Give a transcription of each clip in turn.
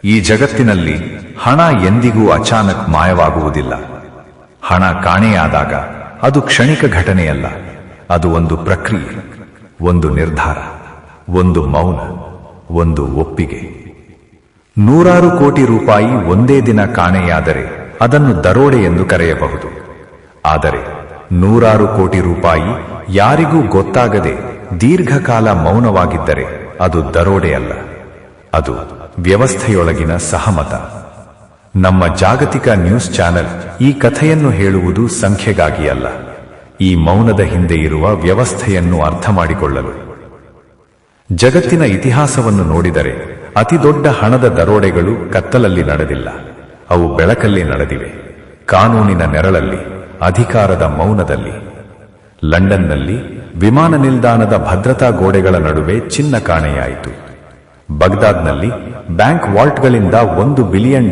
ಈ ಜಗತ್ತಿನಲ್ಲಿ ಹಣ ಎಂದಿಗೂ ಅಚಾನಕ್ ಮಾಯವಾಗುವುದಿಲ್ಲ. ಹಣ ಕಾಣೆಯಾದಾಗ ಅದು ಕ್ಷಣಿಕ ಘಟನೆಯಲ್ಲ, ಅದು ಒಂದು ಪ್ರಕ್ರಿಯೆ, ಒಂದು ನಿರ್ಧಾರ, ಒಂದು ಮೌನ, ಒಂದು ಒಪ್ಪಿಗೆ. 100 ಕೋಟಿ ರೂಪಾಯಿ ಒಂದೇ ದಿನ ಕಾಣೆಯಾದರೆ ಅದನ್ನು ದರೋಡೆ ಎಂದು ಕರೆಯಬಹುದು. ಆದರೆ 100 ಕೋಟಿ ರೂಪಾಯಿ ಯಾರಿಗೂ ಗೊತ್ತಾಗದೆ ದೀರ್ಘಕಾಲ ಮೌನವಾಗಿದ್ದರೆ ಅದು ದರೋಡೆಯಲ್ಲ, ಅದು ವ್ಯವಸ್ಥೆಯೊಳಗಿನ ಸಹಮತ. ನಮ್ಮ ಜಾಗತಿಕ ನ್ಯೂಸ್ ಚಾನೆಲ್ ಈ ಕಥೆಯನ್ನು ಹೇಳುವುದು ಸಂಖ್ಯೆಗಾಗಿ ಅಲ್ಲ, ಈ ಮೌನದ ಹಿಂದೆ ಇರುವ ವ್ಯವಸ್ಥೆಯನ್ನು ಅರ್ಥ ಮಾಡಿಕೊಳ್ಳಲು. ಜಗತ್ತಿನ ಇತಿಹಾಸವನ್ನು ನೋಡಿದರೆ ಅತಿದೊಡ್ಡ ಹಣದ ದರೋಡೆಗಳು ಕತ್ತಲಲ್ಲಿ ನಡೆದಿಲ್ಲ, ಅವು ಬೆಳಕಲ್ಲಿ ನಡೆದಿವೆ, ಕಾನೂನಿನ ನೆರಳಲ್ಲಿ, ಅಧಿಕಾರದ ಮೌನದಲ್ಲಿ. ಲಂಡನ್ನಲ್ಲಿ ವಿಮಾನ ನಿಲ್ದಾಣದ ಭದ್ರತಾ ಗೋಡೆಗಳ ನಡುವೆ ಚಿನ್ನ ಕಾಣೆಯಾಯಿತು. ಬಗ್ದಾದ್ನಲ್ಲಿ ಬ್ಯಾಂಕ್ ವಾಲ್ಟ್ಗಳಿಂದ $1 ಬಿಲಿಯನ್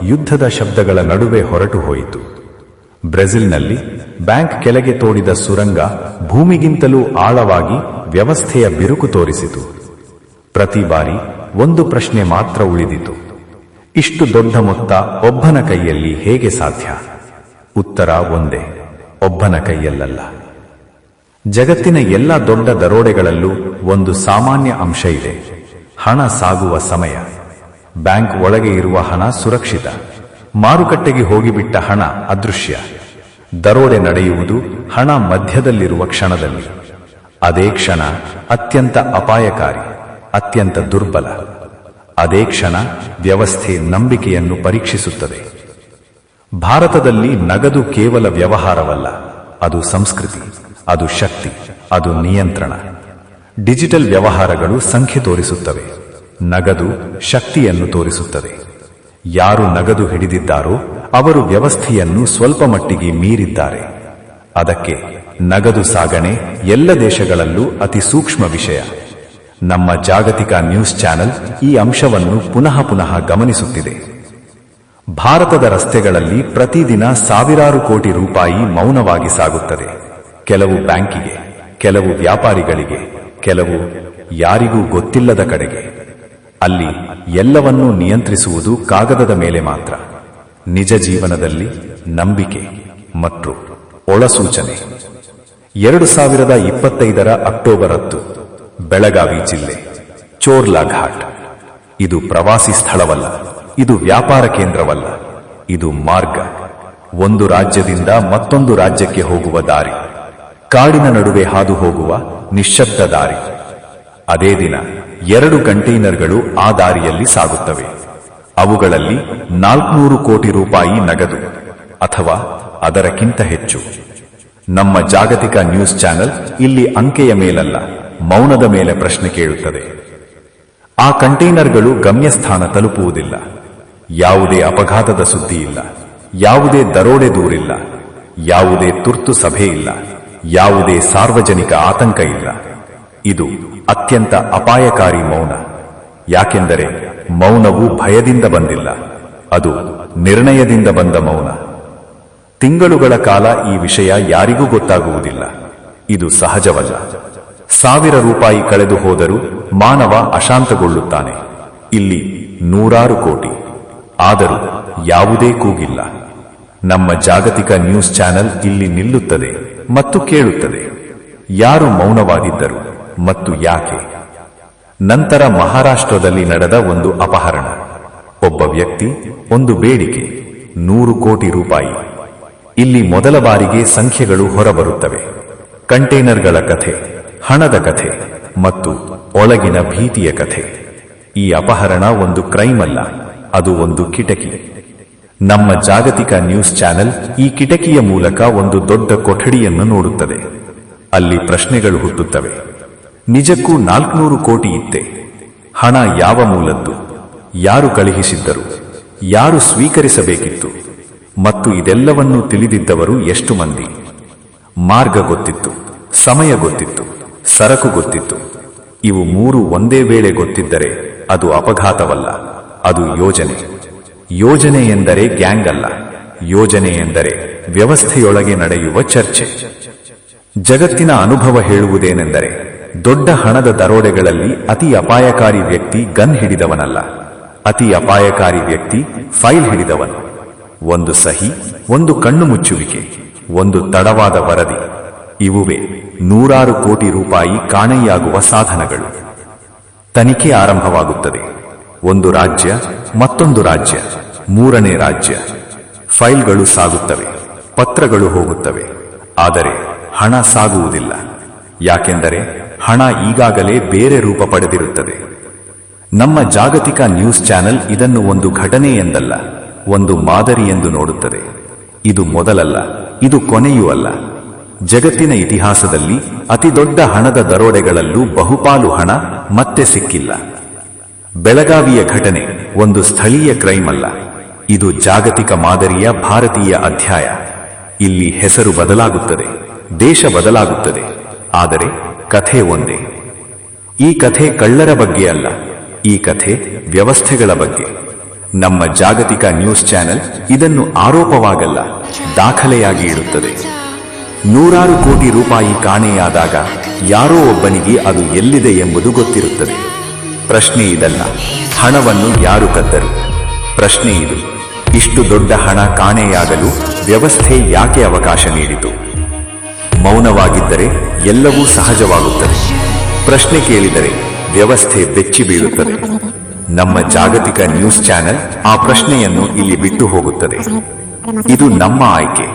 ಯುದ್ಧದ ಶಬ್ದಗಳ ನಡುವೆ ಹೊರಟು ಹೋಯಿತು. ಬ್ರೆಜಿಲ್ನಲ್ಲಿ ಬ್ಯಾಂಕ್ ಕೆಳಗೆ ತೋಡಿದ ಸುರಂಗ ಭೂಮಿಗಿಂತಲೂ ಆಳವಾಗಿ ವ್ಯವಸ್ಥೆಯ ಬಿರುಕು ತೋರಿಸಿತು. ಪ್ರತಿ ಬಾರಿ ಒಂದು ಪ್ರಶ್ನೆ ಮಾತ್ರ ಉಳಿದಿತು: ಇಷ್ಟು ದೊಡ್ಡ ಮೊತ್ತ ಒಬ್ಬನ ಕೈಯಲ್ಲಿ ಹೇಗೆ ಸಾಧ್ಯ? ಉತ್ತರ ಒಂದೇ: ಒಬ್ಬನ ಕೈಯಲ್ಲಲ್ಲ. ಜಗತ್ತಿನ ಎಲ್ಲ ದೊಡ್ಡ ದರೋಡೆಗಳಲ್ಲೂ ಒಂದು ಸಾಮಾನ್ಯ ಅಂಶ ಇದೆ: ಹಣ ಸಾಗುವ ಸಮಯ. ಬ್ಯಾಂಕ್ ಒಳಗೆ ಇರುವ ಹಣ ಸುರಕ್ಷಿತ, ಮಾರುಕಟ್ಟೆಗೆ ಹೋಗಿಬಿಟ್ಟ ಹಣ ಅದೃಶ್ಯ. ದರೋಡೆ ನಡೆಯುವುದು ಹಣ ಮಧ್ಯದಲ್ಲಿರುವ ಕ್ಷಣದಲ್ಲಿ. ಅದೇ ಕ್ಷಣ ಅತ್ಯಂತ ಅಪಾಯಕಾರಿ, ಅತ್ಯಂತ ದುರ್ಬಲ. ಅದೇ ಕ್ಷಣ ವ್ಯವಸ್ಥೆ ನಂಬಿಕೆಯನ್ನು ಪರೀಕ್ಷಿಸುತ್ತದೆ. ಭಾರತದಲ್ಲಿ ನಗದು ಕೇವಲ ವ್ಯವಹಾರವಲ್ಲ, ಅದು ಸಂಸ್ಕೃತಿ, ಅದು ಶಕ್ತಿ, ಅದು ನಿಯಂತ್ರಣ. ಡಿಜಿಟಲ್ ವ್ಯವಹಾರಗಳು ಸಂಖ್ಯೆ ತೋರಿಸುತ್ತವೆ, ನಗದು ಶಕ್ತಿಯನ್ನು ತೋರಿಸುತ್ತದೆ. ಯಾರು ನಗದು ಹಿಡಿದಿದ್ದಾರೋ ಅವರು ವ್ಯವಸ್ಥೆಯನ್ನು ಸ್ವಲ್ಪ ಮಟ್ಟಿಗೆ ಮೀರಿದ್ದಾರೆ. ಅದಕ್ಕೆ ನಗದು ಸಾಗಣೆ ಎಲ್ಲ ದೇಶಗಳಲ್ಲೂ ಅತಿ ಸೂಕ್ಷ್ಮ ವಿಷಯ. ನಮ್ಮ ಜಾಗತಿಕ ನ್ಯೂಸ್ ಚಾನೆಲ್ ಈ ಅಂಶವನ್ನು ಪುನಃ ಗಮನಿಸುತ್ತಿದೆ. ಭಾರತದ ರಸ್ತೆಗಳಲ್ಲಿ ಪ್ರತಿದಿನ ಸಾವಿರಾರು ಕೋಟಿ ರೂಪಾಯಿ ಮೌನವಾಗಿ ಸಾಗುತ್ತದೆ. ಕೆಲವು ಬ್ಯಾಂಕಿಗೆ, ಕೆಲವು ವ್ಯಾಪಾರಿಗಳಿಗೆ, ಕೆಲವು ಯಾರಿಗೂ ಗೊತ್ತಿಲ್ಲದ ಕಡೆಗೆ. ಅಲ್ಲಿ ಎಲ್ಲವನ್ನೂ ನಿಯಂತ್ರಿಸುವುದು ಕಾಗದದ ಮೇಲೆ ಮಾತ್ರ. ನಿಜ ಜೀವನದಲ್ಲಿ ನಂಬಿಕೆ ಮತ್ತು ಒಳಸೂಚನೆ. 2025 ಅಕ್ಟೋಬರ್ 10, ಬೆಳಗಾವಿ ಜಿಲ್ಲೆ, ಚೋರ್ಲಾ ಘಾಟ್. ಇದು ಪ್ರವಾಸಿ ಸ್ಥಳವಲ್ಲ, ಇದು ವ್ಯಾಪಾರ ಕೇಂದ್ರವಲ್ಲ, ಇದು ಮಾರ್ಗ. ಒಂದು ರಾಜ್ಯದಿಂದ ಮತ್ತೊಂದು ರಾಜ್ಯಕ್ಕೆ ಹೋಗುವ ದಾರಿ, ಕಾಡಿನ ನಡುವೆ ಹಾದು ಹೋಗುವ ನಿಶ್ಶಬ್ದ ದಾರಿ. ಅದೇ ದಿನ 2 ಕಂಟೈನರ್ಗಳು ಆ ದಾರಿಯಲ್ಲಿ ಸಾಗುತ್ತವೆ. ಅವುಗಳಲ್ಲಿ 400 ಕೋಟಿ ರೂಪಾಯಿ ನಗದು, ಅಥವಾ ಅದರಕ್ಕಿಂತ ಹೆಚ್ಚು. ನಮ್ಮ ಜಾಗತಿಕ ನ್ಯೂಸ್ ಚಾನೆಲ್ ಇಲ್ಲಿ ಅಂಕೆಯ ಮೇಲಲ್ಲ, ಮೌನದ ಮೇಲೆ ಪ್ರಶ್ನೆ ಕೇಳುತ್ತದೆ. ಆ ಕಂಟೈನರ್ಗಳು ಗಮ್ಯಸ್ಥಾನ ತಲುಪುವುದಿಲ್ಲ. ಯಾವುದೇ ಅಪಘಾತದ ಸುದ್ದಿ ಇಲ್ಲ, ಯಾವುದೇ ದರೋಡೆ ದೂರಿಲ್ಲ, ಯಾವುದೇ ತುರ್ತು ಸಭೆ ಇಲ್ಲ, ಯಾವುದೇ ಸಾರ್ವಜನಿಕ ಆತಂಕ ಇಲ್ಲ. ಇದು ಅತ್ಯಂತ ಅಪಾಯಕಾರಿ ಮೌನ. ಯಾಕೆಂದರೆ ಮೌನವು ಭಯದಿಂದ ಬಂದಿಲ್ಲ, ಅದು ನಿರ್ಣಯದಿಂದ ಬಂದ ಮೌನ. ತಿಂಗಳುಗಳ ಕಾಲ ಈ ವಿಷಯ ಯಾರಿಗೂ ಗೊತ್ತಾಗುವುದಿಲ್ಲ. ಇದು ಸಹಜವಲ್ಲ. 1000 ರೂಪಾಯಿ ಕಳೆದು ಹೋದರೂ ಮಾನವ ಅಶಾಂತಗೊಳ್ಳುತ್ತಾನೆ. ಇಲ್ಲಿ 100 ಕೋಟಿ, ಆದರೂ ಯಾವುದೇ ಕೂಗಿಲ್ಲ. ನಮ್ಮ ಜಾಗತಿಕ ನ್ಯೂಸ್ ಚಾನೆಲ್ ಇಲ್ಲಿ ನಿಲ್ಲುತ್ತದೆ ಮತ್ತು ಕೇಳುತ್ತದೆ: ಯಾರು ಮೌನವಾಗಿದ್ದರು ಮತ್ತು ಯಾಕೆ? ನಂತರ ಮಹಾರಾಷ್ಟ್ರದಲ್ಲಿ ನಡೆದ ಒಂದು ಅಪಹರಣ. ಒಬ್ಬ ವ್ಯಕ್ತಿ, ಒಂದು ಬೇಡಿಕೆ: 100 ಕೋಟಿ ರೂಪಾಯಿ. ಇಲ್ಲಿ ಮೊದಲ ಬಾರಿಗೆ ಸಂಖ್ಯೆಗಳು ಹೊರಬರುತ್ತವೆ. ಕಂಟೈನರ್ಗಳ ಕಥೆ, ಹಣದ ಕಥೆ ಮತ್ತು ಒಳಗಿನ ಭೀತಿಯ ಕಥೆ. ಈ ಅಪಹರಣ ಒಂದು ಕ್ರೈಮ್ ಅಲ್ಲ, ಅದು ಒಂದು ಕಿಟಕಿ. ನಮ್ಮ ಜಾಗತಿಕ ನ್ಯೂಸ್ ಚಾನೆಲ್ ಈ ಕಿಟಕಿಯ ಮೂಲಕ ಒಂದು ದೊಡ್ಡ ಕೊಠಡಿಯನ್ನು ನೋಡುತ್ತದೆ. ಅಲ್ಲಿ ಪ್ರಶ್ನೆಗಳು ಹುಟ್ಟುತ್ತವೆ. ನಿಜಕ್ಕೂ 400 ಕೋಟಿ ಇತ್ತೆ? ಹಣ ಯಾವ ಮೂಲದ್ದು? ಯಾರು ಕಳುಹಿಸಿದ್ದರು? ಯಾರು ಸ್ವೀಕರಿಸಬೇಕಿತ್ತು? ಮತ್ತು ಇದೆಲ್ಲವನ್ನೂ ತಿಳಿದಿದ್ದವರು ಎಷ್ಟು ಮಂದಿ? ಮಾರ್ಗ ಗೊತ್ತಿತ್ತು, ಸಮಯ ಗೊತ್ತಿತ್ತು, ಸರಕು ಗೊತ್ತಿತ್ತು. ಇವು 3 ಒಂದೇ ವೇಳೆ ಗೊತ್ತಿದ್ದರೆ ಅದು ಅಪಘಾತವಲ್ಲ, ಅದು ಯೋಜನೆ. ಯೋಜನೆ ಎಂದರೆ ಗ್ಯಾಂಗ್ ಅಲ್ಲ, ಯೋಜನೆ ಎಂದರೆ ವ್ಯವಸ್ಥೆಯೊಳಗೆ ನಡೆಯುವ ಚರ್ಚೆ. ಜಗತ್ತಿನ ಅನುಭವ ಹೇಳುವುದೇನೆಂದರೆ, ದೊಡ್ಡ ಹಣದ ದರೋಡೆಗಳಲ್ಲಿ ಅತಿ ಅಪಾಯಕಾರಿ ವ್ಯಕ್ತಿ ಗನ್ ಹಿಡಿದವನಲ್ಲ, ಅತಿ ಅಪಾಯಕಾರಿ ವ್ಯಕ್ತಿ ಫೈಲ್ ಹಿಡಿದವನು. ಒಂದು ಸಹಿ, ಒಂದು ಕಣ್ಣು ಮುಚ್ಚುವಿಕೆ, ಒಂದು ತಡವಾದ ವರದಿ, ಇವುವೇ ನೂರಾರು ಕೋಟಿ ರೂಪಾಯಿ ಕಾಣೆಯಾಗುವ ಸಾಧನಗಳು. ತನಿಖೆ ಆರಂಭವಾಗುತ್ತದೆ. ಒಂದು ರಾಜ್ಯ, ಮತ್ತೊಂದು ರಾಜ್ಯ, ಮೂರನೇ ರಾಜ್ಯ. ಫೈಲ್ಗಳು ಸಾಗುತ್ತವೆ, ಪತ್ರಗಳು ಹೋಗುತ್ತವೆ, ಆದರೆ ಹಣ ಸಾಗುವುದಿಲ್ಲ. ಯಾಕೆಂದರೆ ಹಣ ಈಗಾಗಲೇ ಬೇರೆ ರೂಪ ಪಡೆದಿರುತ್ತದೆ. ನಮ್ಮ ಜಾಗತಿಕ ನ್ಯೂಸ್ ಚಾನೆಲ್ ಇದನ್ನು ಒಂದು ಘಟನೆ ಎಂದಲ್ಲ, ಒಂದು ಮಾದರಿ ಎಂದು ನೋಡುತ್ತದೆ. ಇದು ಮೊದಲಲ್ಲ, ಇದು ಕೊನೆಯೂ ಅಲ್ಲ. ಜಗತ್ತಿನ ಇತಿಹಾಸದಲ್ಲಿ ಅತಿದೊಡ್ಡ ಹಣದ ದರೋಡೆಗಳಲ್ಲೂ ಬಹುಪಾಲು ಹಣ ಮತ್ತೆ ಸಿಕ್ಕಿಲ್ಲ. ಬೆಳಗಾವಿಯ ಘಟನೆ ಒಂದು ಸ್ಥಳೀಯ ಕ್ರೈಮ್ ಅಲ್ಲ, ಇದು ಜಾಗತಿಕ ಮಾದರಿಯ ಭಾರತೀಯ ಅಧ್ಯಾಯ. ಇಲ್ಲಿ ಹೆಸರು ಬದಲಾಗುತ್ತದೆ, ದೇಶ ಬದಲಾಗುತ್ತದೆ, ಆದರೆ ಕಥೆ ಒಂದೇ. ಈ ಕಥೆ ಕಳ್ಳರ ಬಗ್ಗೆ ಅಲ್ಲ, ಈ ಕಥೆ ವ್ಯವಸ್ಥೆಗಳ ಬಗ್ಗೆ. ನಮ್ಮ ಜಾಗತಿಕ ನ್ಯೂಸ್ ಚಾನೆಲ್ ಇದನ್ನು ಆರೋಪವಾಗಲ್ಲ, ದಾಖಲೆಯಾಗಿ ಇಡುತ್ತದೆ. ನೂರಾರು ಕೋಟಿ ರೂಪಾಯಿ ಕಾಣೆಯಾದಾಗ ಯಾರೋ ಒಬ್ಬನಿಗೆ ಅದು ಎಲ್ಲಿದೆ ಎಂಬುದು ಗೊತ್ತಿರುತ್ತದೆ. ಪ್ರಶ್ನೆ ಇದಲ್ಲ, ಹಣವನ್ನು ಯಾರು ಕದ್ದರು? ಪ್ರಶ್ನೆ ಇದು, ಇಷ್ಟು ದೊಡ್ಡ ಹಣ ಕಾಣೆಯಾಗಲು ವ್ಯವಸ್ಥೆ ಯಾಕೆ ಅವಕಾಶ ನೀಡಿತು? ಮೌನವಾಗಿದ್ದರೆ ಎಲ್ಲವೂ ಸಹಜವಾಗುತ್ತದೆ. ಪ್ರಶ್ನೆ ಕೇಳಿದರೆ ವ್ಯವಸ್ಥೆ ಬೆಚ್ಚಿ ಬೀಳುತ್ತದೆ. ನಮ್ಮ ಜಾಗತಿಕ ನ್ಯೂಸ್ ಚಾನೆಲ್ ಆ ಪ್ರಶ್ನೆಯನ್ನು ಇಲ್ಲಿ ಬಿಟ್ಟು ಹೋಗುತ್ತದೆ. ಇದು ನಮ್ಮ ಆಯ್ಕೆ.